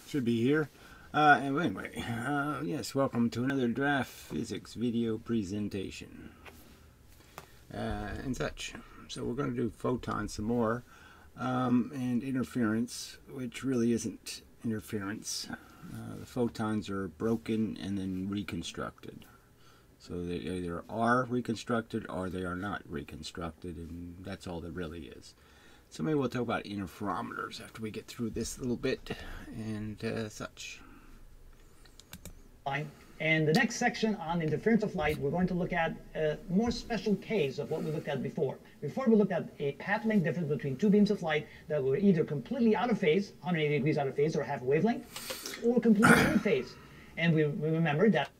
Should be here. Anyway, yes, welcome to another draft physics video presentation and such. So we're going to do photons some more and interference, which really isn't interference. The photons are broken and then reconstructed. So they either are reconstructed or they are not reconstructed, and that's all there really is. So maybe we'll talk about interferometers after we get through this little bit and such. And the next section on interference of light, we're going to look at a more special case of what we looked at before. Before we looked at a path length difference between two beams of light that were either completely out of phase, 180 degrees out of phase, or half a wavelength, or completely in phase. And we remembered that.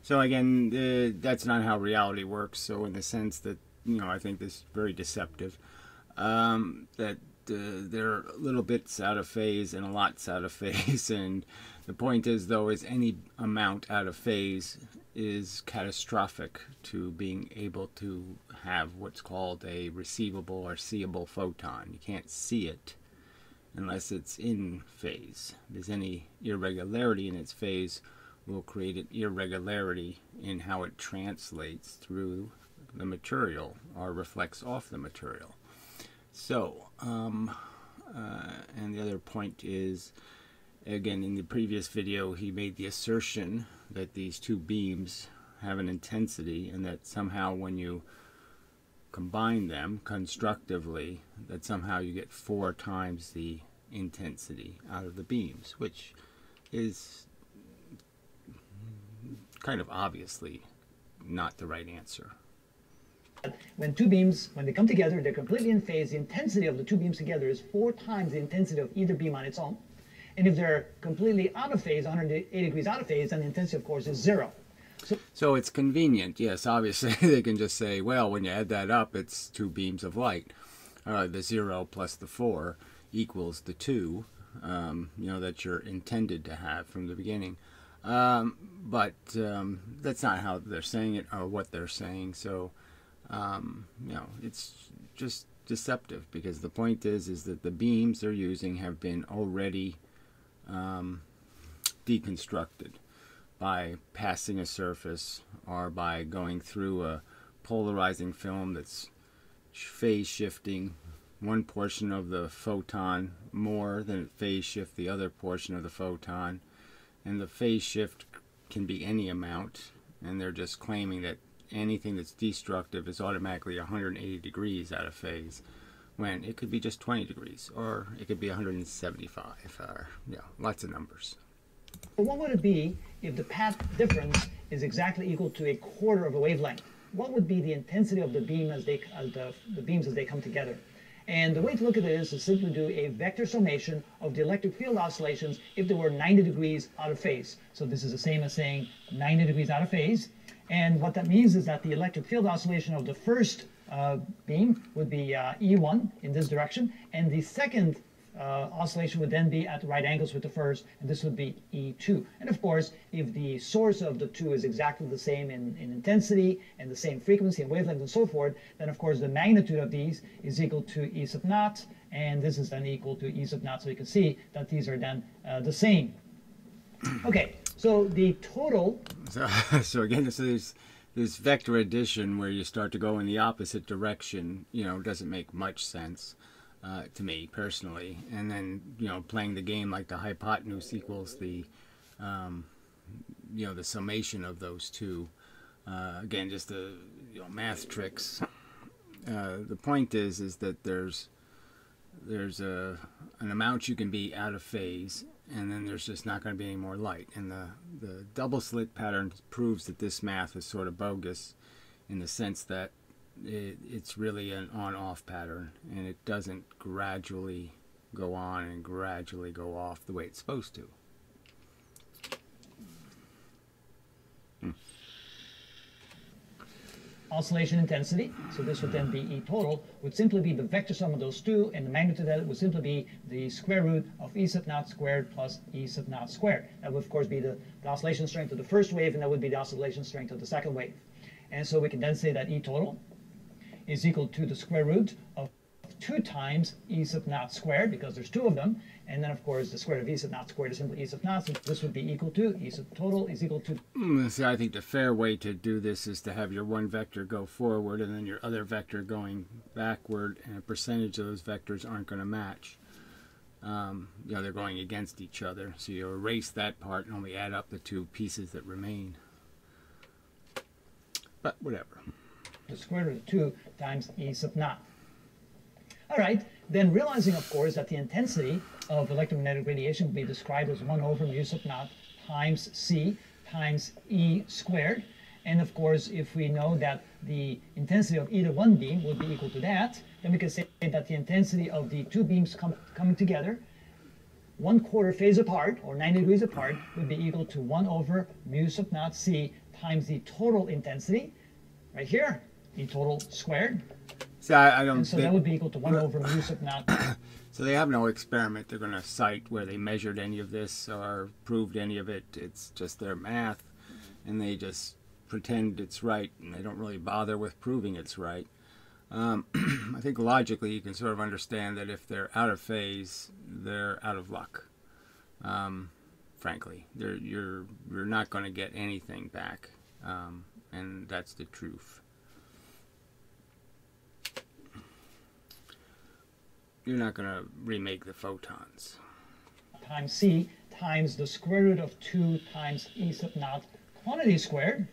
So again, that's not how reality works. So in the sense that, I think this is very deceptive. That there are little bits out of phase and a lot's out of phase, and the point is, though, is any amount out of phase is catastrophic to being able to have what's called a receivable or seeable photon. You can't see it unless it's in phase, because any irregularity in its phase will create an irregularity in how it translates through the material or reflects off the material. So, and the other point is, again, in the previous video, he made the assertion that these two beams have an intensity and that somehow when you combine them constructively, that somehow you get 4 times the intensity out of the beams, which is kind of obviously not the right answer. When two beams, when they come together, they're completely in phase. The intensity of the two beams together is 4 times the intensity of either beam on its own. And if they're completely out of phase, 180 degrees out of phase, then the intensity, of course, is 0. So it's convenient, yes. Obviously, they can just say, well, when you add that up, it's 2 beams of light. The 0 plus the 4 equals the 2, that you're intended to have from the beginning. But that's not how they're saying it or what they're saying. So, it's just deceptive, because the point is that the beams they're using have been already deconstructed by passing a surface or by going through a polarizing film that's phase shifting one portion of the photon more than it phase shift the other portion of the photon, and the phase shift can be any amount, and they're just claiming that anything that's destructive is automatically 180 degrees out of phase, when it could be just 20 degrees, or it could be 175, or lots of numbers. But what would it be if the path difference is exactly equal to 1/4 of a wavelength? What would be the intensity of the beam as the beams as they come together? And the way to look at it is to simply do a vector summation of the electric field oscillations if they were 90 degrees out of phase. So this is the same as saying 90 degrees out of phase. And what that means is that the electric field oscillation of the first beam would be E1 in this direction, and the second oscillation would then be at right angles with the first, and this would be E2. And of course, if the source of the two is exactly the same in intensity and the same frequency and wavelength and so forth, then of course the magnitude of these is equal to E sub naught, and this is then equal to E sub naught, so you can see that these are then the same. Okay, so the total... So again, so there's this vector addition where you start to go in the opposite direction, doesn't make much sense to me personally. And then, playing the game like the hypotenuse equals the, the summation of those two. Again, just the math tricks. The point is that there's an amount you can be out of phase, and then there's just not going to be any more light. And the double slit pattern proves that this math is sort of bogus, in the sense that it's really an on-off pattern, and it doesn't gradually go on and gradually go off the way it's supposed to. Oscillation intensity, so this would then be E total, would simply be the vector sum of those two, and the magnitude of that would simply be the square root of E sub naught squared plus E sub naught squared. That would of course be the oscillation strength of the first wave, and that would be the oscillation strength of the second wave. And so we can then say that E total is equal to the square root of of 2 times E sub naught squared, because there's 2 of them. And then, of course, the square root of E sub naught squared is simply E sub naught. So this would be equal to E sub total is equal to... See, I think the fair way to do this is to have your one vector go forward and then your other vector going backward, and a percentage of those vectors aren't going to match. You know, they're going against each other. So you erase that part and only add up the 2 pieces that remain. But whatever. The square root of 2 times E sub naught. All right, then realizing, of course, that the intensity of electromagnetic radiation will be described as 1 over mu sub naught times C times E squared. And of course, if we know that the intensity of either one beam would be equal to that, then we can say that the intensity of the 2 beams coming together 1/4 phase apart, or 90 degrees apart, would be equal to 1 over mu sub naught C times the total intensity, right here, the total squared. See, I don't And so that would be equal to 1 over mu sub naught. So they have no experiment they're going to cite where they measured any of this or proved any of it. It's just their math, and they just pretend it's right, and they don't really bother with proving it's right. I think logically you can sort of understand that if they're out of phase, they're out of luck. Frankly, you're not going to get anything back, and that's the truth. You're not going to remake the photons. Times C times the square root of 2 times E sub naught quantity squared.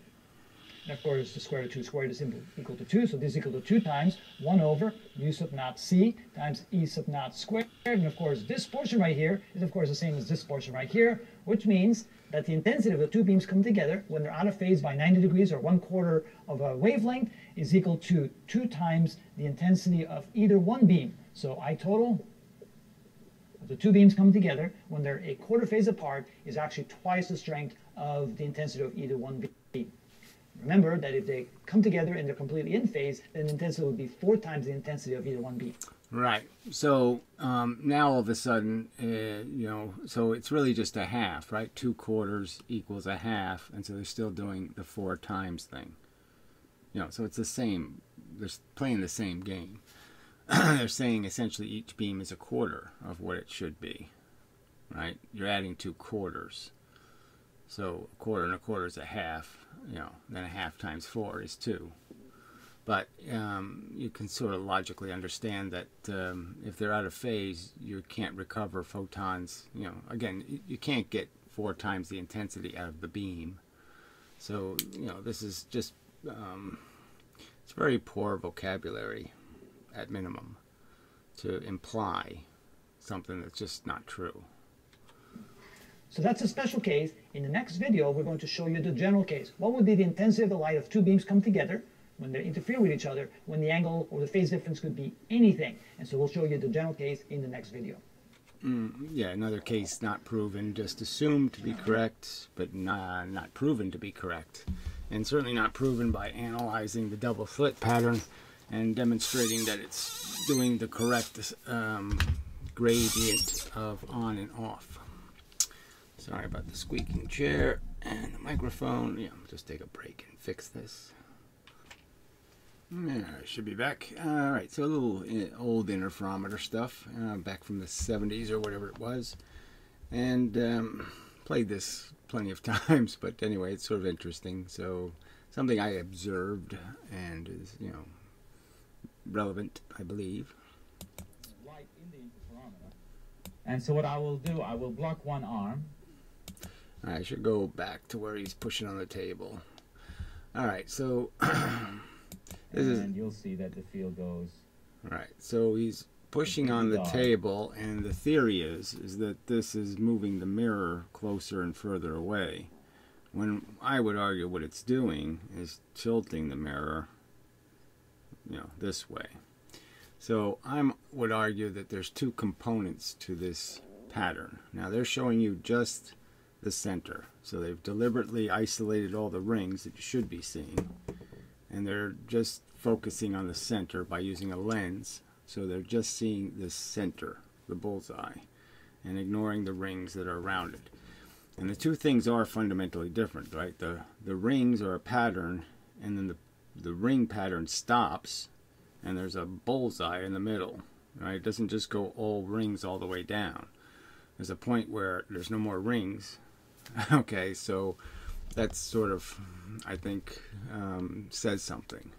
And of course, the square root of 2 squared is equal to 2, so this is equal to 2 times 1 over mu sub naught C times E sub naught squared. And of course, this portion right here is of course the same as this portion right here, which means that the intensity of the 2 beams come together when they're out of phase by 90 degrees or 1/4 of a wavelength is equal to 2 times the intensity of either one beam. So I total of the 2 beams coming together when they're a 1/4 phase apart is actually twice the strength of the intensity of either one beam. Remember that if they come together and they're completely in phase, then the intensity would be 4 times the intensity of either one beam. Right. So now all of a sudden, you know, so it's really just a half, right? 2/4 equals a half, and so they're still doing the 4 times thing. You know, so it's the same. They're playing the same game. They're saying essentially each beam is a 1/4 of what it should be, right? You're adding 2 quarters. So 1/4 and 1/4 is a half, you know, then a half times 4 is 2. But you can sort of logically understand that if they're out of phase, you can't recover photons. You know, again, you can't get 4 times the intensity out of the beam. So, you know, this is just, it's very poor vocabulary at minimum to imply something that's just not true. So that's a special case. In the next video, we're going to show you the general case. What would be the intensity of the light if 2 beams come together when they interfere with each other, when the angle or the phase difference could be anything? And so we'll show you the general case in the next video. Yeah, another case not proven, just assumed to be correct, but not proven to be correct. And certainly not proven by analyzing the double slit pattern and demonstrating that it's doing the correct gradient of on and off. Sorry about the squeaking chair and the microphone. Yeah, I'll just take a break and fix this. Yeah, I should be back. Alright, so a little old interferometer stuff, back from the 70s or whatever it was. And played this plenty of times, but anyway, it's sort of interesting. So, something I observed and is, you know, relevant, I believe. Light in the interferometer. And so what I will do, I will block one arm. I should go back to where he's pushing on the table. Alright, so and you'll see that the field goes. Right, so he's pushing on the table, and the theory is that this is moving the mirror closer and further away. When I would argue what it's doing is tilting the mirror, you know, this way. So I would argue that there's 2 components to this pattern. Now they're showing you just the center. So they've deliberately isolated all the rings that you should be seeing. And they're just focusing on the center by using a lens. So they're just seeing the center, the bullseye, and ignoring the rings that are around it. And the 2 things are fundamentally different, right? The rings are a pattern, and then the ring pattern stops, and there's a bullseye in the middle. right? It doesn't just go all rings all the way down. There's a point where there's no more rings. Okay, so that's sort of, I think, says something.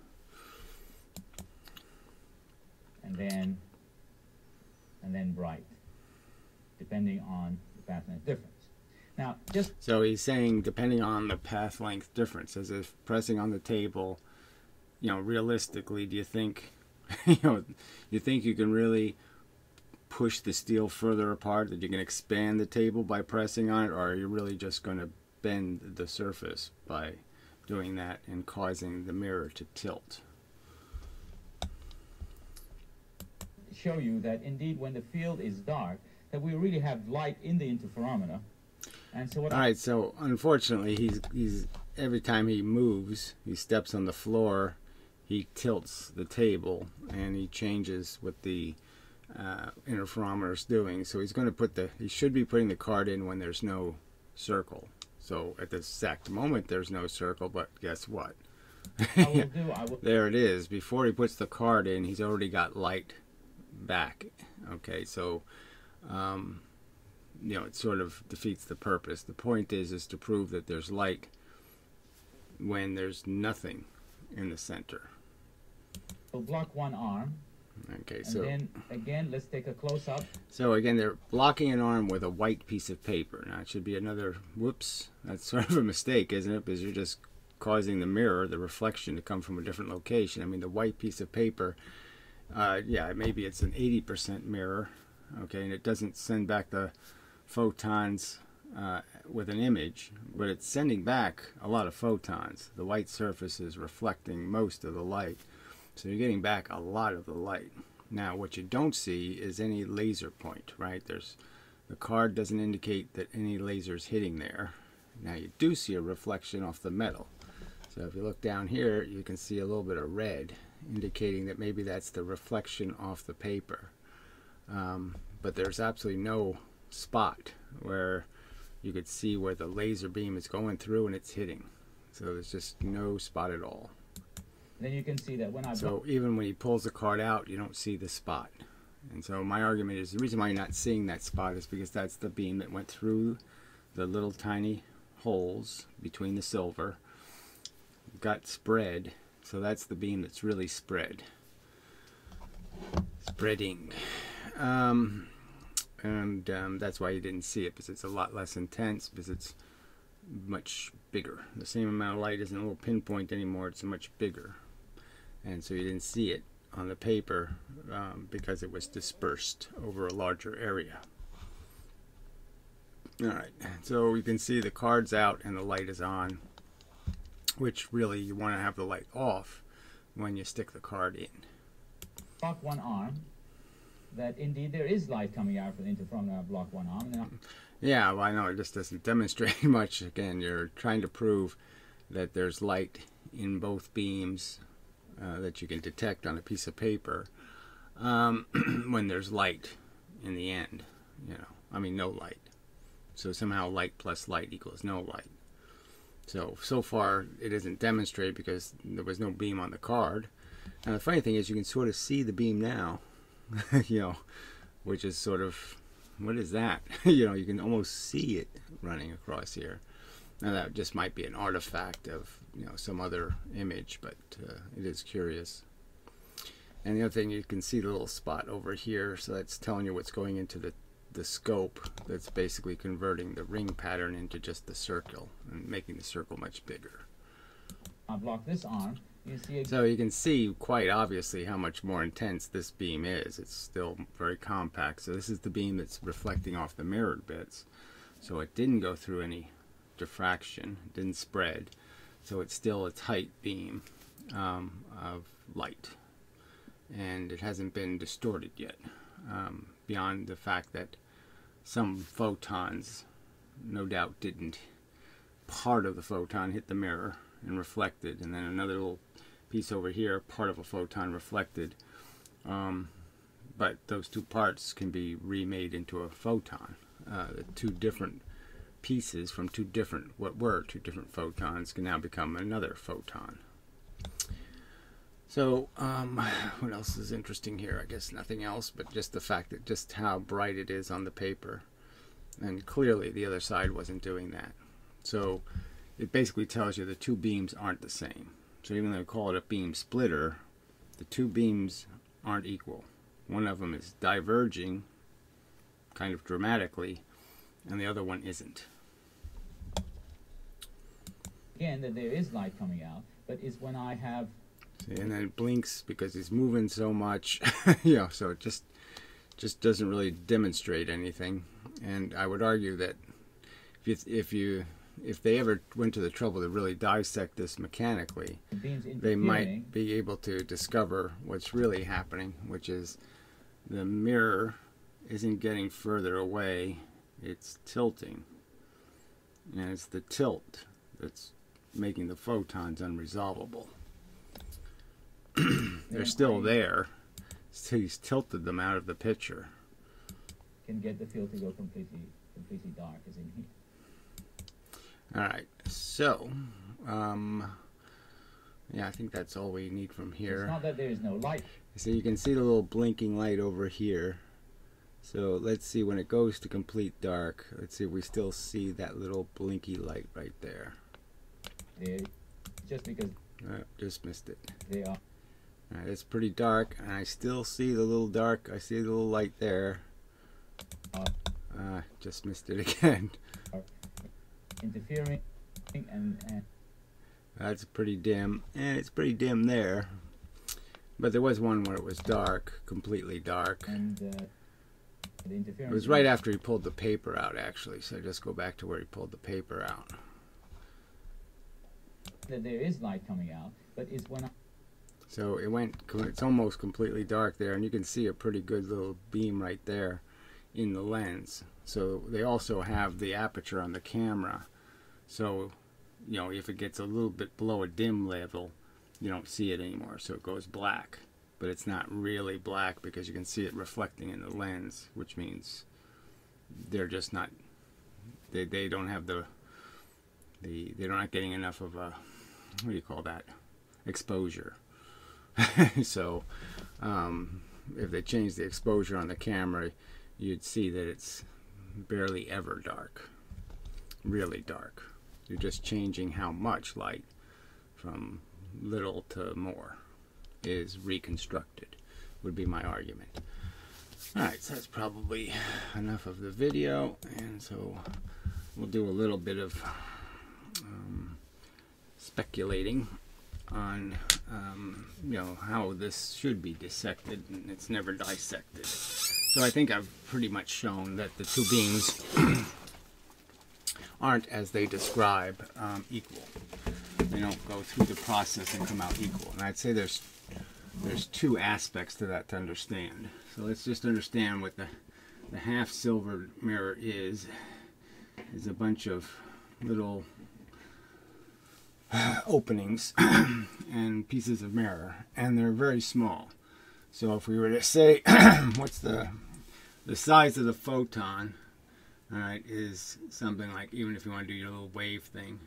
And then bright, depending on the path length difference. Now, so he's saying depending on the path length difference, as if pressing on the table, you know, realistically, do you think, you think you can really push the steel further apart, that you can expand the table by pressing on it, or are you really just going to bend the surface by doing that and causing the mirror to tilt? Show you that indeed when the field is dark, that we really have light in the interferometer. And so what all right, so unfortunately he's every time he moves, he steps on the floor, he tilts the table and he changes what the interferometer is doing. So he's going to he should be putting the card in when there's no circle. So at this exact moment there's no circle, but guess what? There it is. Before he puts the card in, he's already got light back. Okay, so you know, it sort of defeats the purpose. The point is to prove that there's light when there's nothing in the center. We'll block one arm. Okay, and so then again, let's take a close-up. So again, they're blocking an arm with a white piece of paper. Now it should be another, whoops, that's sort of a mistake, isn't it? Because you're just causing the mirror, the reflection, to come from a different location. I mean, the white piece of paper, yeah, maybe it's an 80% mirror, okay, and it doesn't send back the photons with an image, but it's sending back a lot of photons. The white surface is reflecting most of the light, so you're getting back a lot of the light. Now what you don't see is any laser point, right? The card doesn't indicate that any laser is hitting there. Now you do see a reflection off the metal. So if you look down here, you can see a little bit of red, indicating that maybe that's the reflection off the paper. But there's absolutely no spot where you could see where the laser beam is going through and it's hitting. So there's just no spot at all. Then you can see that when so even when he pulls the card out, you don't see the spot. And so my argument is the reason why you're not seeing that spot is because that's the beam that went through the little tiny holes between the silver, got spread. So that's the beam that's really spreading. That's why you didn't see it, because it's a lot less intense, because it's much bigger. The same amount of light isn't a little pinpoint anymore, it's much bigger. And so you didn't see it on the paper because it was dispersed over a larger area. Alright, so you can see the card's out and the light is on, which really you want to have the light off when you stick the card in. Block one arm, that indeed there is light coming out from the interferometer. Block one arm. Now, yeah, well, I know it just doesn't demonstrate much. Again, you're trying to prove that there's light in both beams that you can detect on a piece of paper when there's light in the end. You know, I mean, no light. So somehow light plus light equals no light. So far it isn't demonstrated because there was no beam on the card. Now the funny thing is you can sort of see the beam now, you know, which is sort of, what is that? You know, you can almost see it running across here. Now that just might be an artifact of, you know, some other image, but it is curious. And the other thing, you can see the little spot over here, so that's telling you what's going into the scope. That's basically converting the ring pattern into just the circle and making the circle much bigger. I block this arm. You see so you can see quite obviously how much more intense this beam is. It's still very compact. So this is the beam that's reflecting off the mirrored bits. So it didn't go through any diffraction, it didn't spread. So it's still a tight beam of light. And it hasn't been distorted yet, beyond the fact that some photons, no doubt, didn't. Part of the photon hit the mirror and reflected, and then another little piece over here, part of a photon reflected. But those two parts can be remade into a photon. The two different pieces from what were two different photons can now become another photon. So, what else is interesting here? I guess nothing else, but just the fact that just how bright it is on the paper. And clearly the other side wasn't doing that. So, it basically tells you the two beams aren't the same. So even though they call it a beam splitter, the two beams aren't equal. One of them is diverging, kind of dramatically, and the other one isn't. Again, that there is light coming out, but it's when I have... See, and then it blinks because he's moving so much, so it just doesn't really demonstrate anything. And I would argue that if they ever went to the trouble to really dissect this mechanically, they might be able to discover what's really happening, which is the mirror isn't getting further away, it's tilting. And it's the tilt that's making the photons unresolvable. They're still there. He's tilted them out of the picture. Can get the field to go completely dark, as in here. Alright, so, yeah, I think that's all we need from here. It's not that there is no light. So you can see the little blinking light over here. So let's see when it goes to complete dark. Let's see if we still see that little blinky light right there. There, just because... just missed it. They are... Alright, it's pretty dark, and I still see the little dark. I see the little light there. Just missed it again. Interfering, and that's pretty dim, and it's pretty dim there. But there was one where it was dark, completely dark. And the interference... It was right after he pulled the paper out, actually. So just go back to where he pulled the paper out. That there is light coming out, but it's when I... So it's almost completely dark there, and you can see a pretty good little beam right there in the lens. So they also have the aperture on the camera. So, if it gets a little bit below a dim level, you don't see it anymore. So it goes black. But it's not really black because you can see it reflecting in the lens, which means they're just not, they don't have they're not getting enough of a, what do you call that, exposure. So if they change the exposure on the camera, you'd see that it's barely ever dark, really dark. You're just changing how much light from little to more is reconstructed, would be my argument. Alright, so that's probably enough of the video, and so we'll do a little bit of speculating on how this should be dissected, and it's never dissected. So I think I've pretty much shown that the two beams aren't, as they describe, equal. They don't go through the process and come out equal. And I'd say there's two aspects to that to understand. So let's just understand what the half silver mirror is a bunch of little openings and pieces of mirror, and they're very small. So if we were to say what's the size of the photon, alright, is something like, even if you want to do your little wave thing,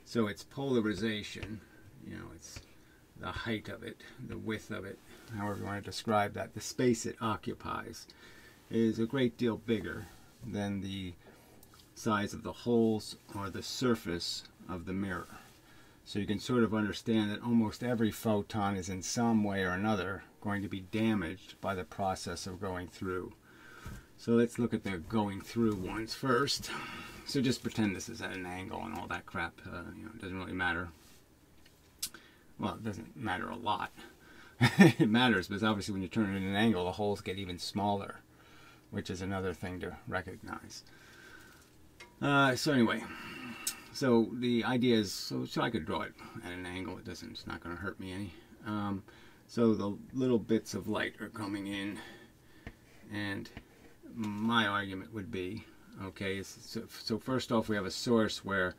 so its polarization, it's the height of it, the width of it, however you want to describe that, the space it occupies, is a great deal bigger than the size of the holes or the surface of the mirror. So you can sort of understand that almost every photon is in some way or another going to be damaged by the process of going through. So let's look at the going through ones first. So just pretend this is at an angle and all that crap. It doesn't really matter. Well, it doesn't matter a lot. It matters because obviously when you turn it at an angle, the holes get even smaller, which is another thing to recognize. So anyway, so the idea is, so I could draw it at an angle. It's not going to hurt me any. So the little bits of light are coming in, and my argument would be, okay, so first off, we have a source where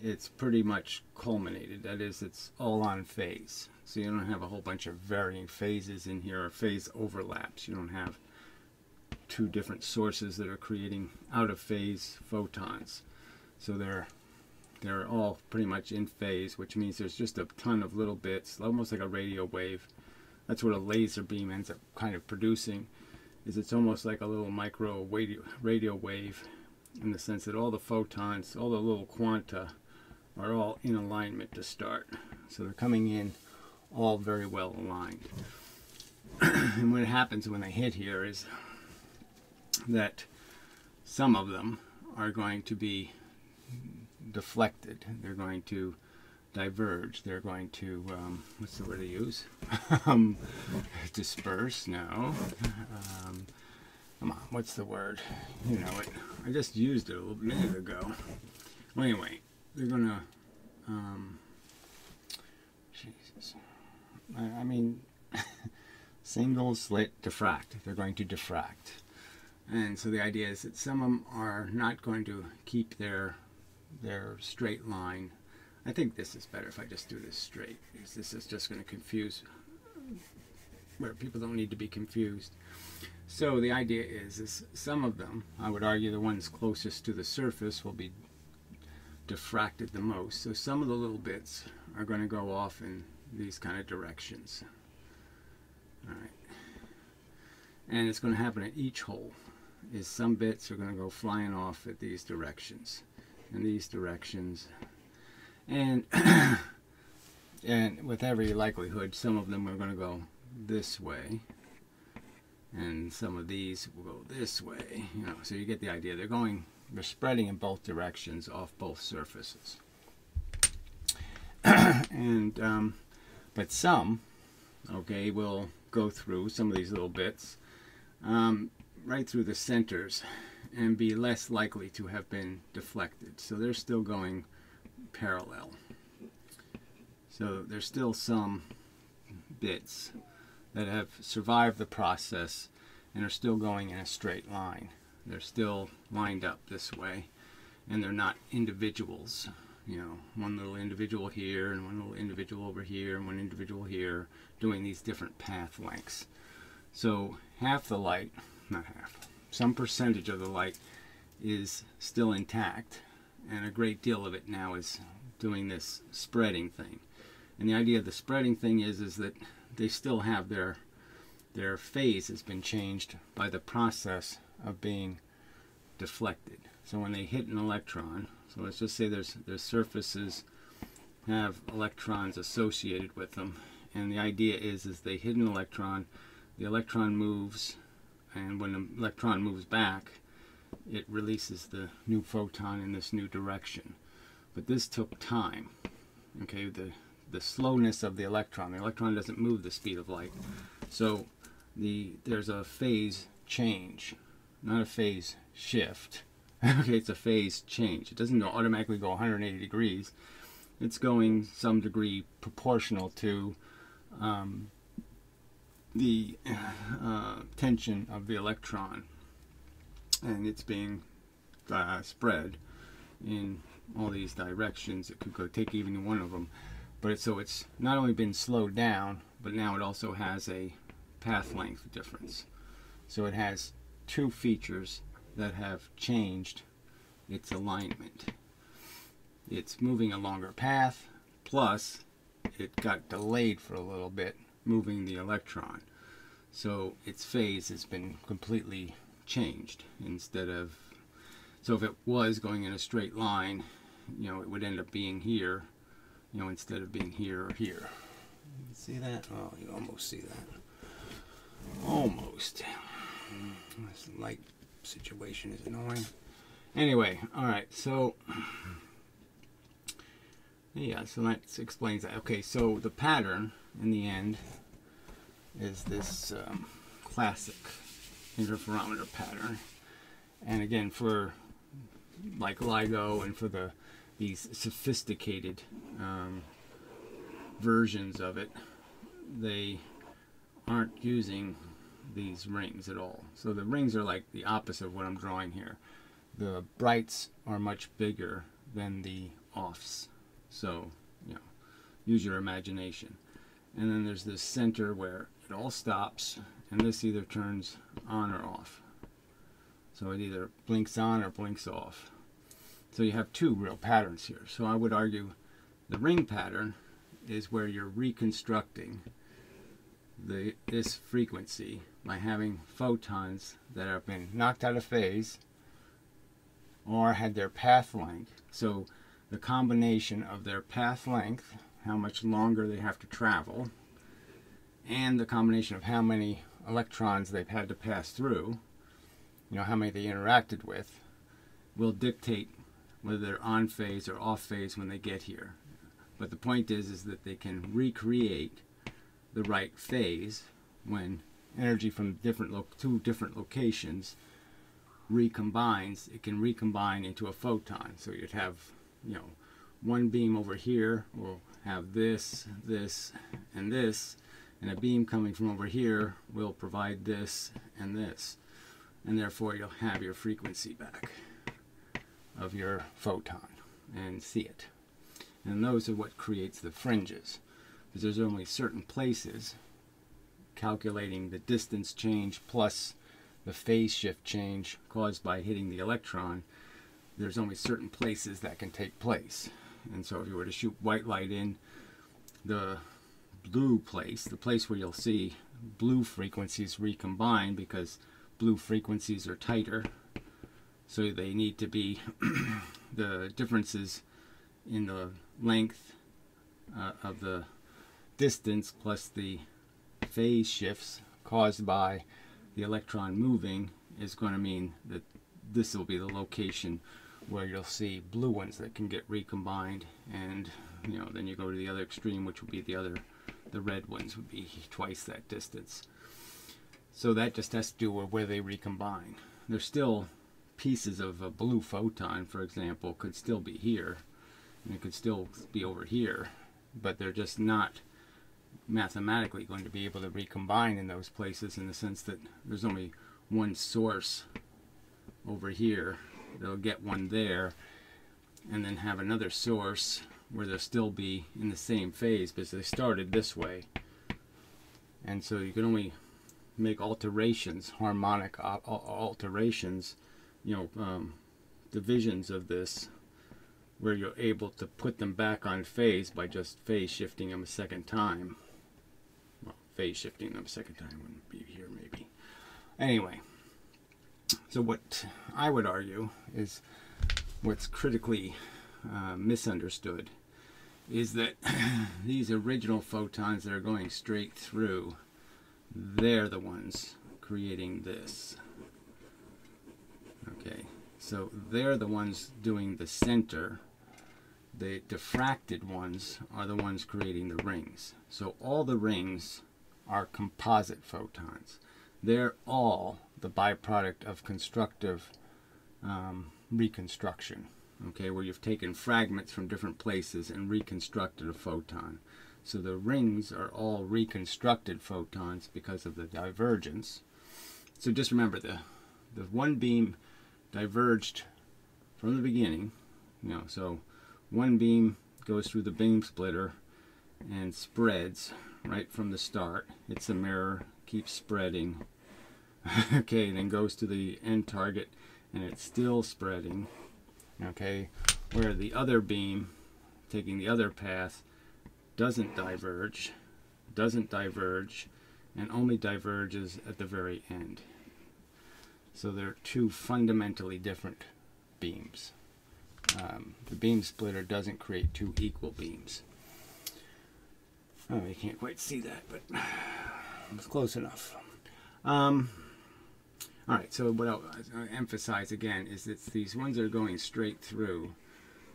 it's pretty much culminated. That is, it's all on phase. So you don't have a whole bunch of varying phases in here, or phase overlaps. You don't have two different sources that are creating out of phase photons. So they're they're all pretty much in phase, which means there's just a ton of little bits, almost like a radio wave. That's what a laser beam ends up kind of producing, is it's almost like a little micro radio wave, in the sense that all the photons, all the little quanta, are all in alignment to start. So they're coming in all very well aligned. And what happens when they hit here is that some of them are going to be deflected. They're going to diverge. They're going to, what's the word I use? Disperse? No. Come on, what's the word? You know it. I just used it a little minute ago. Well, anyway, they're going to, Jesus. I mean, single slit diffract. They're going to diffract. And so the idea is that some of them are not going to keep their straight line. I think this is better if I just do this straight, because this is just going to confuse where people don't need to be confused. So the idea is some of them, I would argue the ones closest to the surface, will be diffracted the most. So some of the little bits are going to go off in these kind of directions. All right. And it's going to happen at each hole, is some bits are going to go flying off at these directions and these directions. And and with every likelihood, some of them are going to go this way, and some of these will go this way. You know, so you get the idea. They're spreading in both directions off both surfaces. And but some, okay, will go through some of these little bits right through the centers and be less likely to have been deflected. So they're still going parallel. So there's still some bits that have survived the process and are still going in a straight line. They're still lined up this way, and they're not individuals. You know, one little individual here and one little individual over here and one individual here, doing these different path lengths. So half the light, not half, some percentage of the light is still intact, and a great deal of it now is doing this spreading thing. And the idea of the spreading thing is that they still have their phase has been changed by the process of being deflected. So when they hit an electron, so let's just say there's surfaces have electrons associated with them, and the idea is they hit an electron, the electron moves, and when the electron moves back, it releases the new photon in this new direction. But this took time. Okay, the slowness of the electron doesn't move the speed of light, so there's a phase change, not a phase shift. Okay, it's a phase change. It doesn't automatically go 180 degrees. It's going some degree proportional to the tension of the electron, and it's being spread in all these directions. It could go take even one of them, but so it's not only been slowed down, but now it also has a path length difference. So it has two features that have changed its alignment. It's moving a longer path, plus it got delayed for a little bit moving the electron. So its phase has been completely changed. Instead of, so if it was going in a straight line, you know, it would end up being here, you know, instead of being here or here. See that? Oh, you almost see that. Almost. This light situation is annoying. Anyway, alright, so yeah, so that explains that. Okay, so the pattern in the end is this classic interferometer pattern. And again, for like LIGO and for these sophisticated versions of it, they aren't using these rings at all. So the rings are like the opposite of what I'm drawing here. The brights are much bigger than the offs. So, you know, use your imagination. And then there's this center where it all stops, and this either turns on or off. So it either blinks on or blinks off. So you have two real patterns here. So I would argue the ring pattern is where you're reconstructing this frequency by having photons that have been knocked out of phase or had their path length. So the combination of their path length, how much longer they have to travel, and the combination of how many electrons they've had to pass through, how many they interacted with, will dictate whether they're on phase or off phase when they get here. But the point is that they can recreate the right phase when energy from two different locations recombines. It can recombine into a photon. So you'd have, one beam over here will have this, this, and this, and a beam coming from over here will provide this and this, and therefore you'll have your frequency back of your photon and see it. And those are what creates the fringes, because there's only certain places, calculating the distance change plus the phase shift change caused by hitting the electron, there's only certain places that can take place. And so if you were to shoot white light in the blue place, the place where you'll see blue frequencies recombine, because blue frequencies are tighter, so they need to be the differences in the length of the distance plus the phase shifts caused by the electron moving is going to mean that this will be the location where you'll see blue ones that can get recombined, and then you go to the other extreme, which would be the red ones would be twice that distance. So that just has to do with where they recombine. There's still pieces of a blue photon, for example, could still be here, and it could still be over here, but they're just not mathematically going to be able to recombine in those places, in the sense that there's only one source over here. They'll get one there and then have another source where they'll still be in the same phase, because they started this way. And so you can only make alterations, harmonic alterations, divisions of this, where you're able to put them back on phase by just phase shifting them a second time. Well, phase shifting them a second time wouldn't be here, maybe. Anyway, so what I would argue is what's critically misunderstood is that these original photons that are going straight through, they're the ones creating this. Okay, so they're the ones doing the center. The diffracted ones are the ones creating the rings. So all the rings are composite photons. They're all the byproduct of constructive reconstruction, okay, where you've taken fragments from different places and reconstructed a photon. So the rings are all reconstructed photons because of the divergence. So just remember, the one beam diverged from the beginning, so one beam goes through the beam splitter and spreads right from the start. Hits the mirror, keeps spreading. Okay, then goes to the end target and it's still spreading. Okay, where the other beam, taking the other path, doesn't diverge, and only diverges at the very end. So they're two fundamentally different beams. The beam splitter doesn't create two equal beams. Oh, you can't quite see that, but it's close enough. Alright, so what I'll emphasize again is that these ones that are going straight through,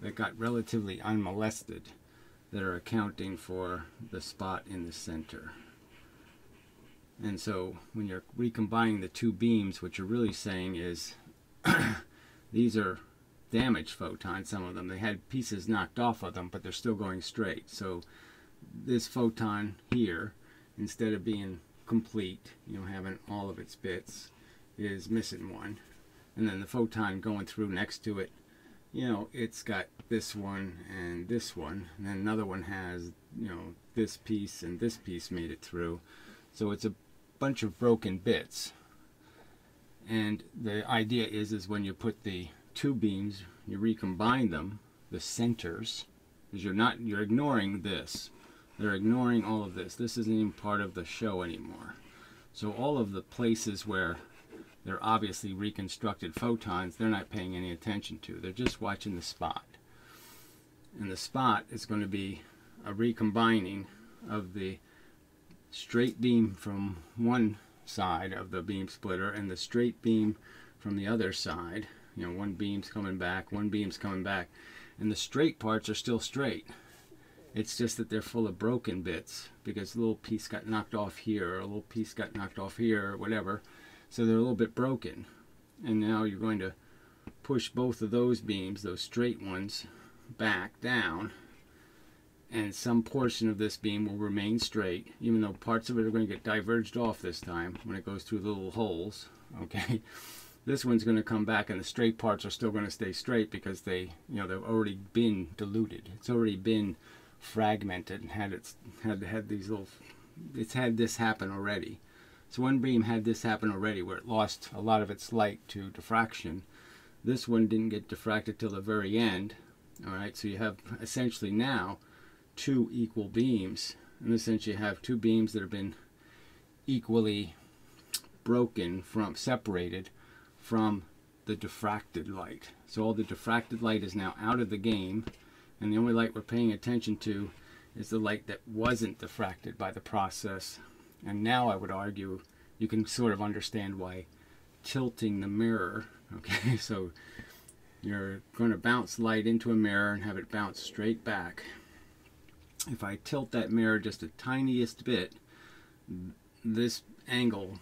that got relatively unmolested, that are accounting for the spot in the center. And so when you're recombining the two beams, what you're really saying is these are damaged photons, some of them. They had pieces knocked off of them, but they're still going straight. So this photon here, instead of being complete, having all of its bits, is missing one. And then the photon going through next to it, it's got this one and this one, and then another one has, this piece and this piece made it through. So it's a bunch of broken bits. And the idea is when you put the two beams, you recombine them, the centers, because you're ignoring this. They're ignoring all of this. This isn't even part of the show anymore. So all of the places where they're obviously reconstructed photons, they're not paying any attention to. They're just watching the spot. And the spot is going to be a recombining of the straight beam from one side of the beam splitter and the straight beam from the other side. You know, one beam's coming back, one beam's coming back. And the straight parts are still straight. It's just that they're full of broken bits because a little piece got knocked off here, or a little piece got knocked off here, or whatever. So they're a little bit broken. And now you're going to push both of those beams, those straight ones, back down. And some portion of this beam will remain straight, even though parts of it are going to get diverged off this time when it goes through the little holes. Okay, this one's going to come back, and the straight parts are still going to stay straight because they've already been diluted. It's already been fragmented and had these little. It's had this happen already. So one beam had this happen already, where it lost a lot of its light to diffraction. This one didn't get diffracted till the very end. All right, so you have essentially now two equal beams. In this sense, you have two beams that have been equally separated from the diffracted light. So all the diffracted light is now out of the game, and the only light we're paying attention to is the light that wasn't diffracted by the process. And now I would argue you can sort of understand why tilting the mirror, okay, so you're going to bounce light into a mirror and have it bounce straight back. If I tilt that mirror just the tiniest bit, this angle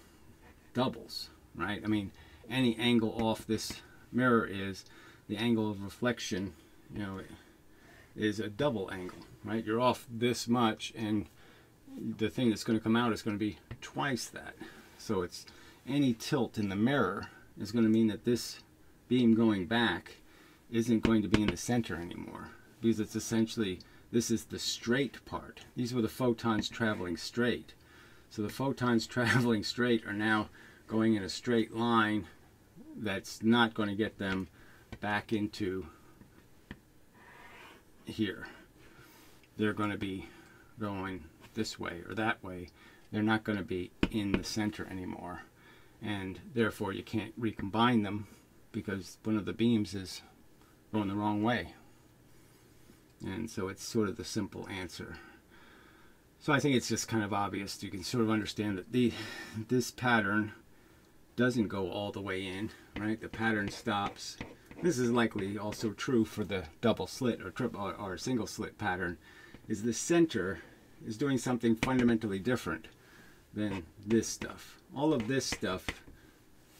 doubles, right? I mean, any angle off this mirror is the angle of reflection, is a double angle, right? You're off this much, and the thing that's going to come out is going to be twice that. So it's any tilt in the mirror is going to mean that this beam going back isn't going to be in the center anymore, because it's essentially, this is the straight part. These were the photons traveling straight. So the photons traveling straight are now going in a straight line that's not going to get them back into here. They're going to be going this way or that way. They're not going to be in the center anymore. And therefore you can't recombine them because one of the beams is going the wrong way. And so it's sort of the simple answer. So I think it's just kind of obvious. You can sort of understand that this pattern doesn't go all the way in, right? The pattern stops. This is likely also true for the double slit or triple or single slit pattern, is the center is doing something fundamentally different than this stuff. All of this stuff,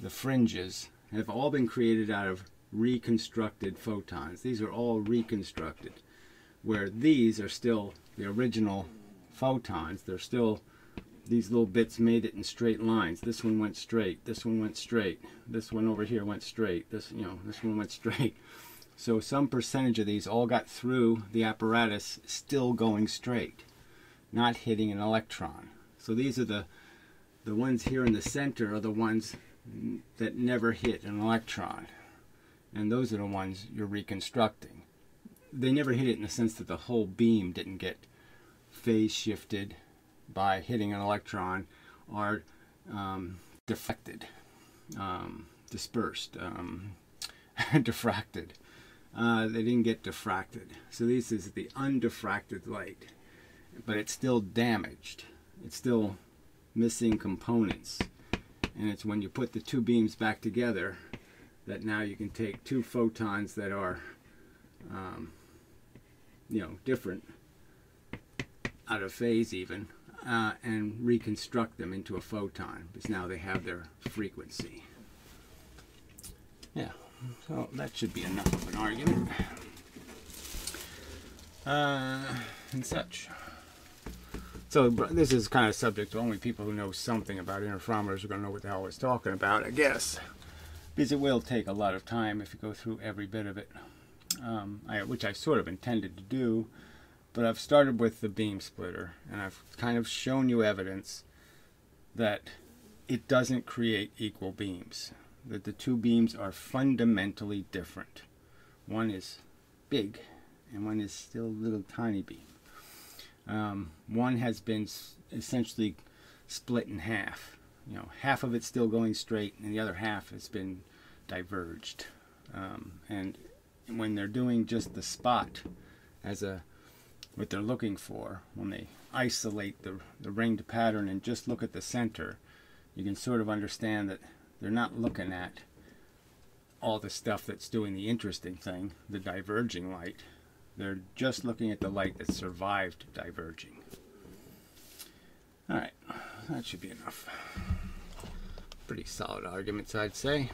the fringes, have all been created out of reconstructed photons. These are all reconstructed, where these are still the original photons. They're still, these little bits made it in straight lines. This one went straight, this one went straight, this one over here went straight, this one went straight. So some percentage of these all got through the apparatus still going straight, not hitting an electron. So these are the ones here in the center are the ones that never hit an electron. And those are the ones you're reconstructing. They never hit it in the sense that the whole beam didn't get phase shifted by hitting an electron or deflected, dispersed, diffracted. They didn't get diffracted. So this is the undiffracted light, but it's still damaged. It's still missing components. And it's when you put the two beams back together that now you can take two photons that are different, out of phase even, and reconstruct them into a photon, because now they have their frequency. Yeah, so that should be enough of an argument. And such. So this is kind of subject to only people who know something about interferometers are going to know what the hell it's talking about, I guess. Because it will take a lot of time if you go through every bit of it, which I sort of intended to do. But I've started with the beam splitter, and I've kind of shown you evidence that it doesn't create equal beams. that the two beams are fundamentally different. One is big and one is still a little tiny beam. One has been essentially split in half. You know, half of it's still going straight and the other half has been diverged. And when they're doing just the spot as what they're looking for, when they isolate the ringed pattern and just look at the center, you can sort of understand that they're not looking at all the stuff that's doing the interesting thing, the diverging light. They're just looking at the light that survived diverging. Alright, that should be enough. Pretty solid arguments, I'd say.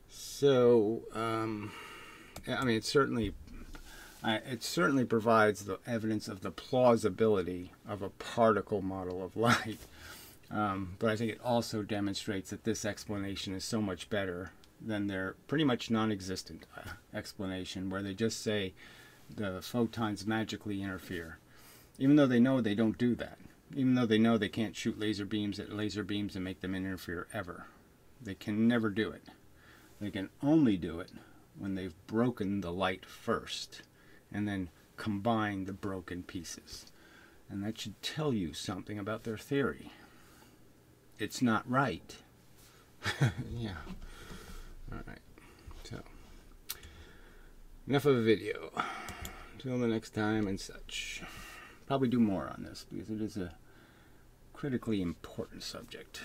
So, I mean, it certainly provides the evidence of the plausibility of a particle model of light. But I think it also demonstrates that this explanation is so much better than their pretty much non-existent explanation, where they just say the photons magically interfere. Even though they know they don't do that. Even though they know they can't shoot laser beams at laser beams and make them interfere ever. They can never do it. They can only do it when they've broken the light first and then combine the broken pieces. And that should tell you something about their theory. It's not right. Yeah. Alright. So, enough of a video. Until the next time and such. Probably do more on this because it is a critically important subject.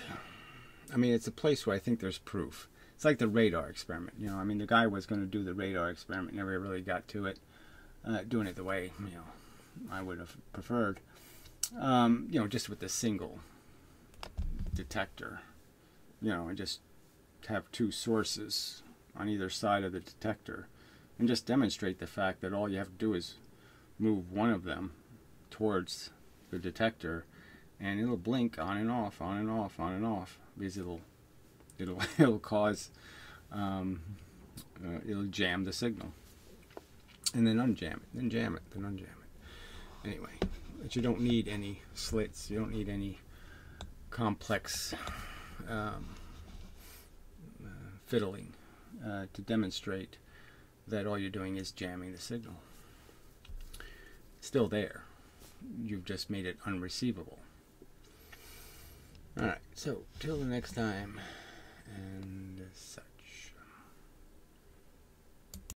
I mean, it's a place where I think there's proof. It's like the radar experiment. You know, I mean, the guy was going to do the radar experiment, never really got to it. Doing it the way, you know, I would have preferred. You know, just with the single detector. You know, and just have two sources on either side of the detector. And just demonstrate the fact that all you have to do is move one of them towards the detector and it'll blink on and off, on and off, on and off, because it'll cause it'll jam the signal and then unjam it, then jam it, then unjam it. Anyway, but you don't need any slits, you don't need any complex fiddling to demonstrate that all you're doing is jamming the signal. It's still there. You've just made it unreceivable. Alright, so till the next time and such.